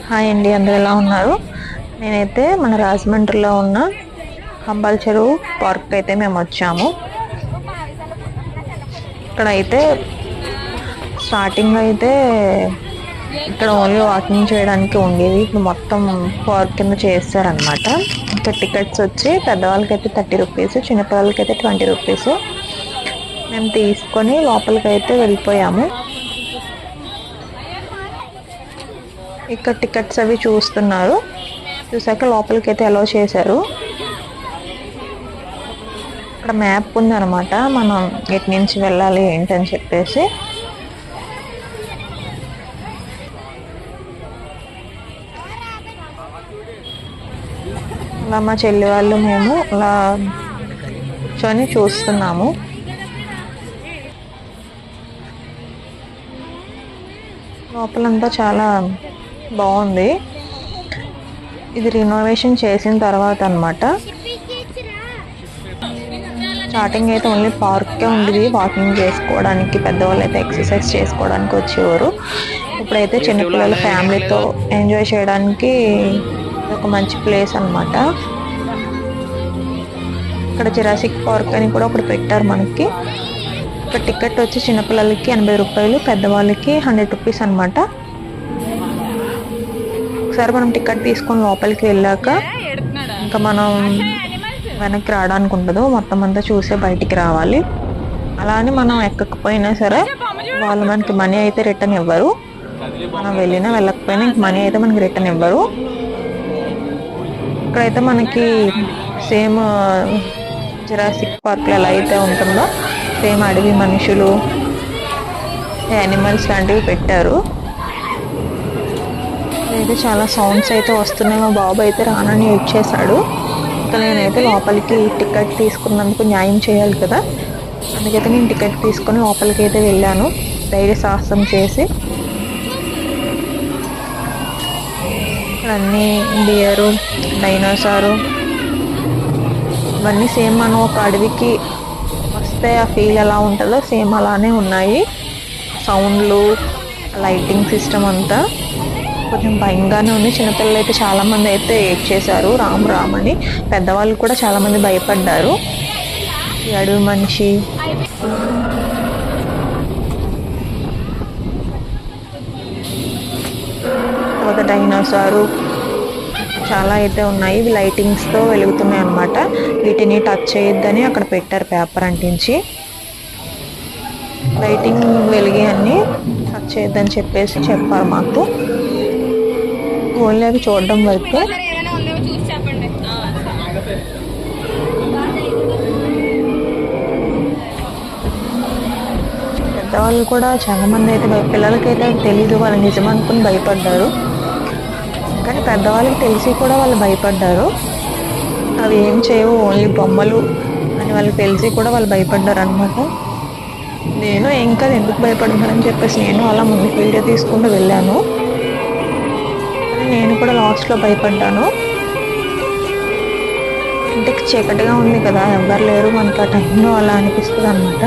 Hi అండి, అందరూ ఎలా ఉన్నారు? నేనైతే మన రాజమండ్రిలో ఉన్న హంబాల్ చెరువు పార్క్ అయితే మేము వచ్చాము. ఇక్కడ అయితే స్టార్టింగ్ అయితే ఇక్కడ ఓన్లీ వాకింగ్ చేయడానికి ఉండేది. ఇప్పుడు మొత్తం పార్క్ కింద చేస్తారనమాట. ఇక్కడ టికెట్స్ వచ్చి పెద్దవాళ్ళకి అయితే 30 రూపీస్, చిన్నపిల్లలకి అయితే 20 రూపీస్. మేము తీసుకొని లోపలికి అయితే వెళ్ళిపోయాము. ఇక్కడ టికెట్స్ అవి చూసాక లోపలికి అయితే అలౌ చేశారు. ఇక్కడ మ్యాప్ ఉంది అనమాట, మనం ఎటు నుంచి వెళ్ళాలి ఏంటని చెప్పేసి. అలా మా చెల్లి వాళ్ళు మేము అలా కూర్చొని చూస్తున్నాము. లోపలంతా చాలా బాగుంది. ఇది రినోవేషన్ చేసిన తర్వాత అనమాట. స్టార్టింగ్ అయితే ఓన్లీ పార్కే ఉండేది, వాకింగ్ చేసుకోవడానికి, పెద్దవాళ్ళు అయితే ఎక్సర్సైజ్ చేసుకోవడానికి వచ్చేవారు. ఇప్పుడైతే చిన్నపిల్లల ఫ్యామిలీతో ఎంజాయ్ చేయడానికి ఒక మంచి ప్లేస్ అనమాట. ఇక్కడ జురాసిక్ పార్క్ అని కూడా ఒకటి పెట్టారు మనకి. ఇక్కడ టికెట్ వచ్చి చిన్నపిల్లలకి 80 రూపాయలు, పెద్దవాళ్ళకి 100 రూపీస్ అనమాట. ఒకసారి మనం టికెట్ తీసుకొని లోపలికి వెళ్ళాక ఇంకా మనం వెనక్కి రావడానికి ఉండదు, మొత్తం అంతా చూసే బయటికి రావాలి. అలానే మనం ఎక్కకపోయినా సరే వాళ్ళు మనకి మనీ అయితే రిటర్న్ ఇవ్వరు. మనం వెళ్ళినా వెళ్ళకపోయినా ఇంక మనీ అయితే మనకి రిటర్న్ ఇవ్వరు. ఇక్కడైతే మనకి సేమ్ జురాసిక్ పార్క్లో ఎలా అయితే ఉంటుందో సేమ్ అడవి మనుషులు, యానిమల్స్ లాంటివి పెట్టారు. అయితే చాలా సౌండ్స్ అయితే వస్తున్నాయి. మా బాబు అయితే రానని ఏడ్చేశాడు. ఇంకా నేనైతే లోపలికి టికెట్ తీసుకున్నందుకు న్యాయం చేయాలి కదా, అందుకైతే నేను టికెట్ తీసుకొని లోపలికి అయితే వెళ్ళాను ధైర్య సాహసం చేసి. ఇక్కడ అన్నీ డియరు, డైనోసారు ఇవన్నీ సేమ్ మనం ఒక అడవికి వస్తే ఆ ఫీల్ ఎలా ఉంటుందో సేమ్ అలానే ఉన్నాయి. సౌండ్లు, లైటింగ్ సిస్టమ్ అంతా కొంచెం భయంగానే ఉంది. చిన్నపిల్లలు అయితే చాలామంది అయితే ఏడ్చేశారు రామ్ అని. పెద్దవాళ్ళు కూడా చాలామంది భయపడ్డారు. ఈ అడవి మనిషి, తర్వాత డైనోసారు చాలా అయితే ఉన్నాయి. ఇవి లైటింగ్స్తో వెలుగుతున్నాయి అన్నమాట. వీటిని టచ్ చేయొద్దని అక్కడ పెట్టారు పేపర్ అంటించి. లైటింగ్ వెలిగి అన్ని టచ్ చేయొద్దని చెప్పేసి చెప్పారు మాకు. ఓన్లీ అవి చూడడం వరకు. పెద్దవాళ్ళు కూడా చాలా మంది అయితే పిల్లలకైతే తెలీదు, వాళ్ళు నిజం అనుకుని భయపడ్డారు. కానీ పెద్దవాళ్ళకి తెలిసి కూడా వాళ్ళు భయపడ్డారు. అవి ఏం చేయవు, ఓన్లీ బొమ్మలు అని వాళ్ళకి తెలిసి కూడా వాళ్ళు భయపడ్డారు అనమాట. నేను ఏం కాదు, ఎందుకు భయపడ్డానని చెప్పేసి నేను అలా ముందుకు వీడియో తీసుకుంటూ వెళ్ళాను. నేను కూడా లాస్ట్లో భయపడ్డాను. ఇంటికి చీకటిగా ఉంది కదా, ఎవ్వరు లేరు మనకి, ఆ టైంలో అలా అనిపిస్తుంది అనమాట.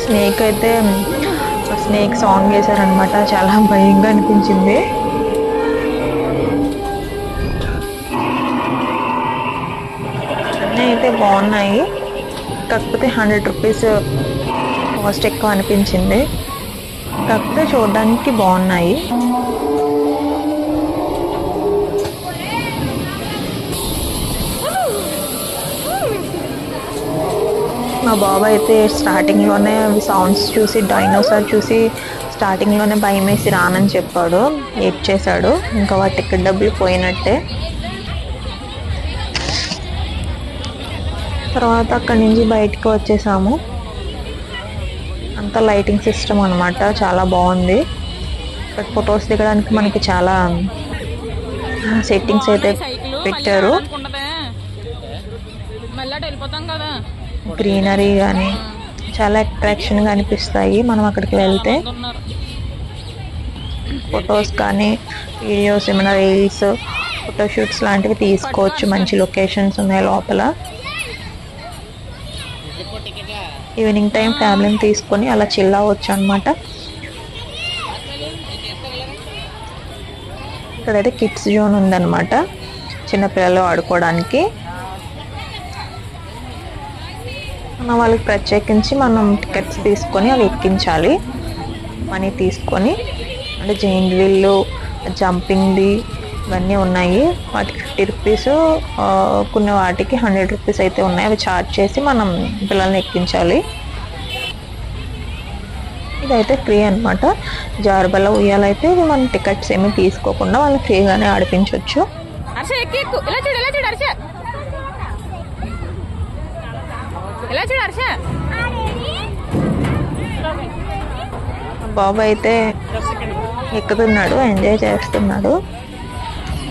స్నేక్ అయితే స్నేక్ సాంగ్ వేశారనమాట, చాలా భయంగా అనిపించింది. అన్నీ అయితే బాగున్నాయి, కాకపోతే 100 రూపీస్ కాస్ట్ ఎక్కువ అనిపించింది. కాకపోతే చూడడానికి బాగున్నాయి. మా బాబు అయితే స్టార్టింగ్లోనే సౌండ్స్ చూసి, డైనోసార్ చూసి స్టార్టింగ్లోనే భయం వేసి రానని చెప్పాడు, ఏడ్చేశాడు. ఇంకా వాటి టికెట్ డబ్బులు పోయినట్టే. తర్వాత అక్కడి నుంచి బయటకు వచ్చేసాము. అంతా లైటింగ్ సిస్టమ్ అనమాట, చాలా బాగుంది. ఇక్కడ ఫొటోస్ దిగడానికి మనకి చాలా సెట్టింగ్స్ అయితే పెట్టారు. గ్రీనరీ కానీ చాలా అట్రాక్షన్గా అనిపిస్తాయి మనం అక్కడికి వెళ్తే. ఫొటోస్ కానీ వీడియోస్, ఏమైనా రీల్స్, ఫోటోషూట్స్ లాంటివి తీసుకోవచ్చు. మంచి లొకేషన్స్ ఉన్నాయి లోపల. ఈవినింగ్ టైం ఫ్యామిలీని తీసుకొని అలా చిల్ అవ్వచ్చు అనమాట. ఇక్కడైతే కిడ్స్ జోన్ ఉందన్నమాట, చిన్నపిల్లలు ఆడుకోవడానికి. వాళ్ళకి ప్రత్యేకించి మనం టికెట్స్ తీసుకొని అవి ఎక్కించాలి, మనీ తీసుకొని. అంటే జైంట్ వీల్, జంపింగ్ది ఇవన్నీ ఉన్నాయి. వాటికి 50 రూపీస్, కొన్ని వాటికి 100 రూపీస్ అయితే ఉన్నాయి. అవి ఛార్జ్ చేసి మనం పిల్లల్ని ఎక్కించాలి. ఇదైతే ఫ్రీ అనమాట. జారుబల్ల ఉయ్యాలైతే మనం టికెట్స్ ఏమి తీసుకోకుండా వాళ్ళని ఫ్రీగానే ఆడిపించవచ్చు. బాబు అయితే ఎక్కుతున్నాడు, ఎంజాయ్ చేస్తున్నాడు.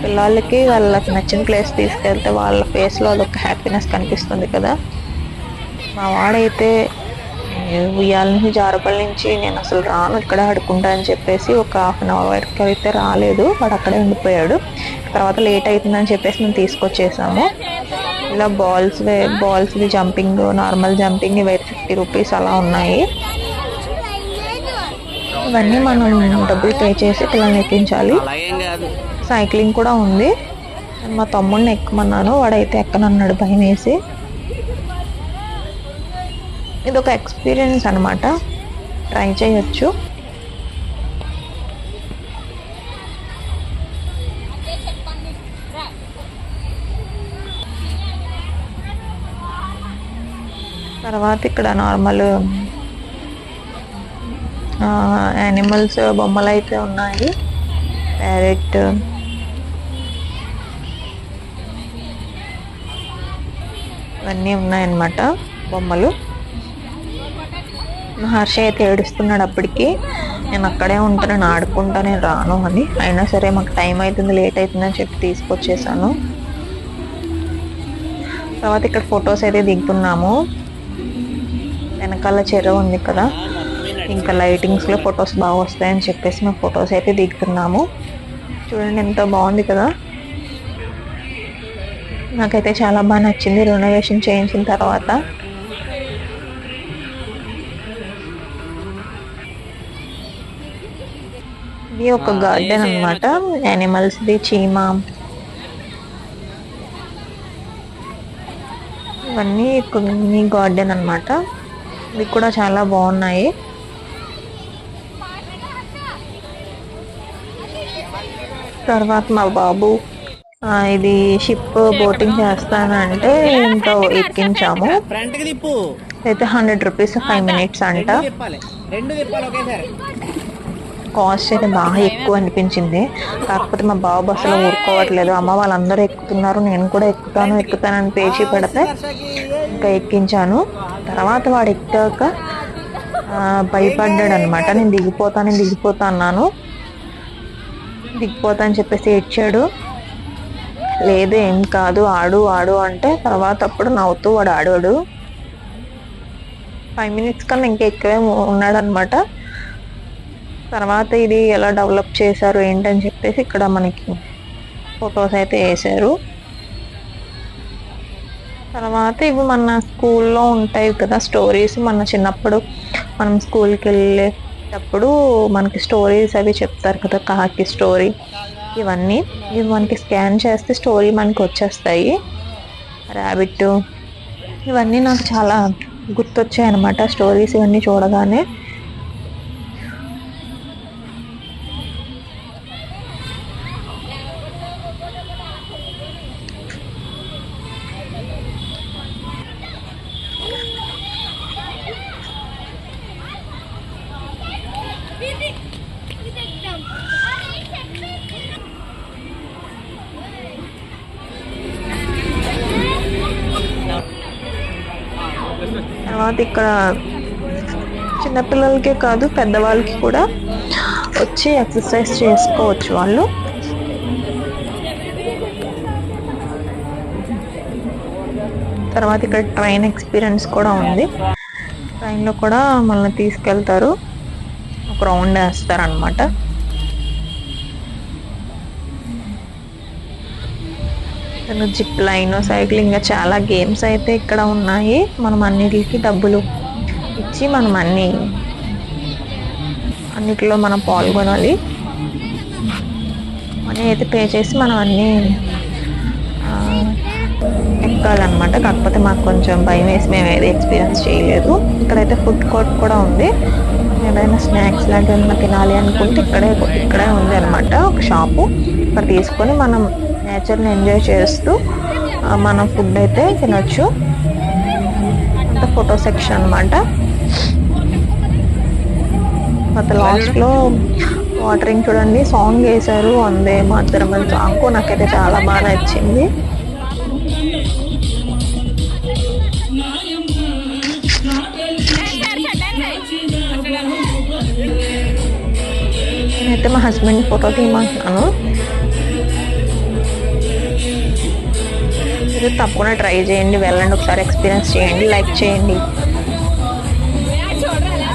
పిల్లలకి వాళ్ళకి నచ్చిన ప్లేస్ తీసుకెళ్తే వాళ్ళ ఫేస్లో అదొక హ్యాపీనెస్ కనిపిస్తుంది కదా. మా వాడైతే ఉయ్యాల నుంచి, జారుబల్ల నుంచి నేను అసలు రాను, ఇక్కడ ఆడుకుంటా అని చెప్పేసి ఒక 1/2 అవర్ వరకు అయితే రాలేదు. వాడు అక్కడే ఉండిపోయాడు. తర్వాత లేట్ అవుతుందని చెప్పేసి మేము తీసుకొచ్చేసాము. ఇలా బాల్స్వి జంపింగ్, నార్మల్ జంపింగ్ ఇవి 50 రూపీస్ అలా ఉన్నాయి. ఇవన్నీ మనం డబ్బులు పే చేసి పిల్లల్ని ఎక్కించాలి. సైక్లింగ్ కూడా ఉంది. మా తమ్ముడిని ఎక్కమన్నాను, వాడైతే ఎక్కనన్నాడు భయం వేసి. ఇది ఒక ఎక్స్పీరియన్స్ అనమాట, ట్రై చేయొచ్చు. తర్వాత ఇక్కడ నార్మల్ యానిమల్స్ బొమ్మలు అయితే ఉన్నాయి. ప్యారెట్, ఇవన్నీ ఉన్నాయన్నమాట బొమ్మలు. హర్ష అయితే ఏడుస్తున్నాడు అప్పటికి. నేను అక్కడే ఉంటాను, నేను ఆడుకుంటా, నేను రాను అని. అయినా సరే మాకు టైం అవుతుంది, లేట్ అవుతుందని చెప్పి తీసుకొచ్చేసాను. తర్వాత ఇక్కడ ఫొటోస్ అయితే దిగుతున్నాము. వెనకాల చెరువు ఉంది కదా, ఇంకా లైటింగ్స్లో ఫొటోస్ బాగా వస్తాయని చెప్పేసి మేము ఫొటోస్ అయితే దిగుతున్నాము. చూడండి ఎంత బాగుంది కదా. నాకైతే చాలా బాగా నచ్చింది రెనోవేషన్ చేయించిన తర్వాత. ఇది ఒక గార్డెన్ అనమాట, యానిమల్స్ది, చీమ, ఇవన్నీ మినీ గార్డెన్ అనమాట. ఇవి కూడా చాలా బాగున్నాయి. తర్వాత మా బాబు ఇది షిప్ బోటింగ్ చేస్తానంటే ఇంకా ఎక్కించాము. అయితే 100 రూపీస్ 5 మినిట్స్ అంట. కాస్ట్ అయితే బాగా ఎక్కువ అనిపించింది. కాకపోతే మా బాబు అసలు ఊరుకోవట్లేదు. అమ్మ వాళ్ళందరూ ఎక్కుతున్నారు, నేను కూడా ఎక్కుతానని పేచి పెడితే ఇంకా ఎక్కించాను. తర్వాత వాడు ఎక్కాక భయపడ్డాడు అనమాట. నేను దిగిపోతా అన్నాను. దిగిపోతా అని చెప్పేసి ఏడ్చాడు. లేదు ఏం కాదు, ఆడు అంటే తర్వాత అప్పుడు నవ్వుతూ వాడు ఆడాడు. 5 మినిట్స్ కన్నా ఇంకా ఎక్కువే ఉన్నాడు అనమాట. తర్వాత ఇది ఎలా డెవలప్ చేశారు ఏంటని చెప్పేసి ఇక్కడ మనకి ఫొటోస్ అయితే వేశారు. తర్వాత ఇవి మన స్కూల్లో ఉంటాయి కదా స్టోరీస్. మన చిన్నప్పుడు మనం స్కూల్కి వెళ్ళేటప్పుడు మనకి స్టోరీస్ అవి చెప్తారు కదా, కాకి స్టోరీ, ఇవన్నీ. ఇవి మనకి స్కాన్ చేస్తే స్టోరీ మనకి వచ్చేస్తాయి. ర్యాబిట్, ఇవన్నీ నాకు చాలా గుర్తొచ్చాయి అన్నమాట స్టోరీస్ ఇవన్నీ చూడగానే. తర్వాత ఇక్కడ చిన్నపిల్లలకే కాదు పెద్దవాళ్ళకి కూడా వచ్చి ఎక్సర్సైజ్ చేసుకోవచ్చు వాళ్ళు. తర్వాత ఇక్కడ ట్రైన్ ఎక్స్పీరియన్స్ కూడా ఉంది. ట్రైన్లో కూడా మనల్ని తీసుకెళ్తారు, ఒక రౌండ్ వేస్తారు అన్నమాట. జిప్ లైన్, సైక్లింగ్, చాలా గేమ్స్ అయితే ఇక్కడ ఉన్నాయి. మనం అన్నిటికి డబ్బులు ఇచ్చి మనం అన్నిటిలో మనం పాల్గొనాలి. మనీ అయితే పే చేసి మనం అన్నీ ఎక్కాలన్నమాట. కాకపోతే మాకు కొంచెం భయం వేసి మేము ఏది ఎక్స్పీరియన్స్ చేయలేదు. ఇక్కడైతే ఫుడ్ కోర్ట్ కూడా ఉంది. ఏదైనా స్నాక్స్ లాంటివి ఏమైనా తినాలి అనుకుంటే ఇక్కడే ఉంది అనమాట ఒక షాపు. ఇక్కడ తీసుకొని మనం నేచర్ని ఎంజాయ్ చేస్తూ మనం ఫుడ్ అయితే తినొచ్చు. అంత ఫోటో సెక్షన్ అనమాట. తర్వాత లాస్ట్లో వాటరింగ్ చూడండి, సాంగ్ వేశారు, వందే మాతరం సాంగ్ నాకైతే చాలా బాగా నచ్చింది. నేనైతే మా హస్బెండ్ ఫోటో తీయమంటున్నాను. మీరు తప్పకుండా ట్రై చేయండి, వెళ్ళండి, ఒకసారి ఎక్స్పీరియన్స్ చేయండి, లైక్ చేయండి.